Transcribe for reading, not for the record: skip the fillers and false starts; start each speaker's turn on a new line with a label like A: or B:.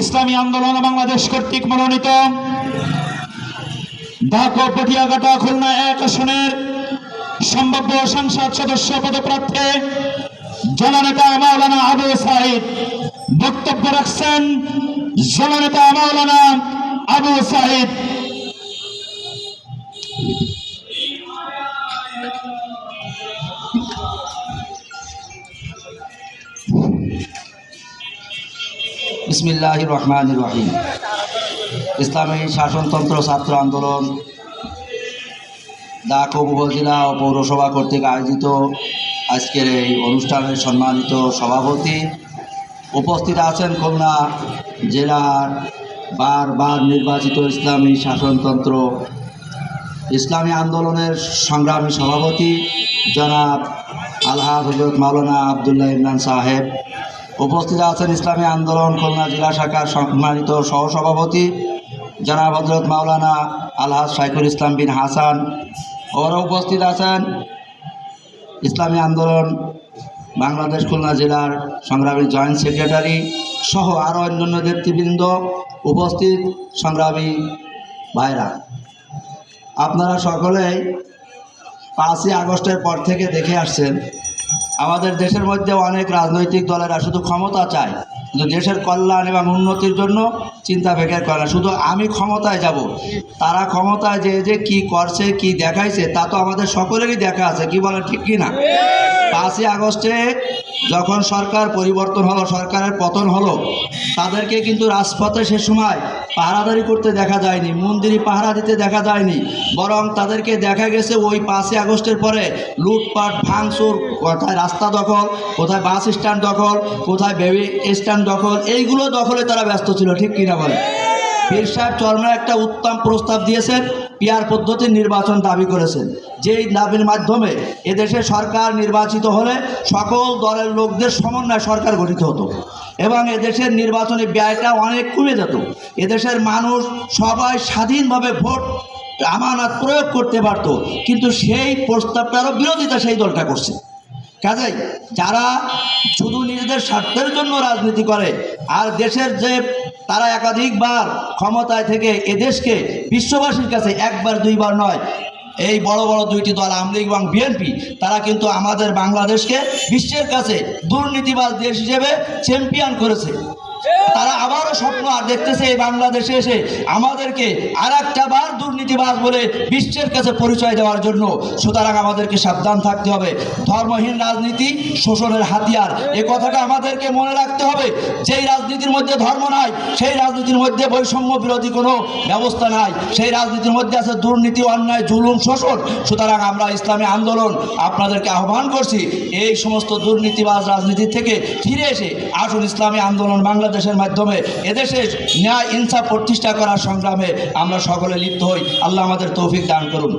A: ইসলামী আন্দোলন বাংলাদেশ কর্তৃক মনোনীত ঢাকা পটিয়াঘাটা খুলনা 1 আসনের সম্ভাব্য সংসদ সদস্য পদপ্রার্থী জননেতা মাওলানা আবু সাঈদ বক্তব্য রাখছেন। জননেতা মাওলানা আবু সাঈদ।
B: বিসমিল্লাহির রহমানির রহিম। ইসলামী শাসনতন্ত্র ছাত্র আন্দোলন ঢাকা উপজেলা ও পৌরসভা কর্তৃক আয়োজিত আজকের এই অনুষ্ঠানের সম্মানিত সভাপতি, উপস্থিত আছেন খুলনা জেলার বারবার নির্বাচিত ইসলামী শাসনতন্ত্র ইসলামী আন্দোলনের সংগ্রামী সভাপতি জনাব আলহাজ হযরত মাওলানা আবদুল্লাহ ইমরান সাহেব, উপস্থিত আছেন ইসলামী আন্দোলন খুলনা জেলা শাখার সম্মানিত সহসভাপতি জনাব হযরত মাওলানা আলহাজ শাইখুল ইসলাম বিন হাসান, ওরা উপস্থিত আছেন ইসলামী আন্দোলন বাংলাদেশ খুলনা জেলার সংগ্রামী জয়েন্ট সেক্রেটারি সহ আরও অন্যান্য নেতৃবৃন্দ, উপস্থিত সংগ্রামী ভাইরা। আপনারা সকলেই 5ই আগস্টের পর থেকে দেখে আসছেন আমাদের দেশের মধ্যে অনেক রাজনৈতিক দলেরা শুধু ক্ষমতা চায়, কিন্তু দেশের কল্যাণ এবং উন্নতির জন্য চিন্তা ফিকির করে না। শুধু আমি ক্ষমতায় যাব, তারা ক্ষমতায় যে কি করছে কি দেখাইছে তা তো আমাদের সকলেরই দেখা আছে, কি বলেন ঠিক কি না? 5ই আগস্টে যখন সরকার পরিবর্তন হলো, সরকারের পতন হলো, তাদেরকে কিন্তু রাজপথে সে সময় পাহারাদারি করতে দেখা যায়নি, মন্দিরে পাহারা দিতে দেখা যায়নি, বরং তাদেরকে দেখা গেছে ওই 5ই আগস্টের পরে লুটপাট ভাঙচুর, কোথায় রাস্তা দখল, কোথায় বাস স্ট্যান্ড দখল, কোথায় বেবি স্ট্যান্ড দখল, এইগুলো দখলে তারা ব্যস্ত ছিল, ঠিক কিনা বলে? পীর সাহেব চরমে একটা উত্তম প্রস্তাব দিয়েছেন, পিয়ার পদ্ধতির নির্বাচন দাবি করেছেন, যেই দাবির মাধ্যমে এদেশে সরকার নির্বাচিত হলে সকল দলের লোকদের সমন্বয়ে সরকার গঠিত হতো এবং এদেশের নির্বাচনী ব্যয়টা অনেক কমে যেত। এদেশের মানুষ সবাই স্বাধীনভাবে ভোট আমানত প্রয়োগ করতে পারত, কিন্তু সেই প্রস্তাবটারও বিরোধিতা সেই দলটা করছে। কাজেই যারা শুধু নিজেদের স্বার্থের জন্য রাজনীতি করে আর দেশের যে তারা একাধিকবার ক্ষমতায় থেকে এদেশকে বিশ্ববাসীর কাছে একবার দুইবার নয়, এই বড় বড় দুইটি দল আওয়ামী লীগ এবং বিএনপি, তারা কিন্তু আমাদের বাংলাদেশকে বিশ্বের কাছে দুর্নীতিবাজ দেশ হিসেবে চ্যাম্পিয়ন করেছে। তারা আবারও স্বপ্ন আর দেখতেছে এই বাংলাদেশে এসে আমাদেরকে আর একটা বার দুর্নীতিবাজ বলে বিশ্বের কাছে পরিচয় দেওয়ার জন্য। সুতরাং আমাদেরকে সাবধান থাকতে হবে। ধর্মহীন রাজনীতি শোষণের হাতিয়ার, এ কথাটা আমাদেরকে মনে রাখতে হবে। যেই রাজনীতির মধ্যে ধর্ম নাই, সেই রাজনীতির মধ্যে বৈষম্য বিরোধী কোনো ব্যবস্থা নাই, সেই রাজনীতির মধ্যে আছে দুর্নীতি, অন্যায়, জুলুম, শোষণ। সুতরাং আমরা ইসলামী আন্দোলন আপনাদেরকে আহ্বান করছি, এই সমস্ত দুর্নীতিবাজ রাজনীতি থেকে ফিরে এসে আসুন ইসলামী আন্দোলন বাংলাদেশের মাধ্যমে এদেশের ন্যায় ইনসাফ প্রতিষ্ঠা করার সংগ্রামে আমরা সকলে লিপ্ত হই। আল্লাহ আমাদের তৌফিক দান করুন।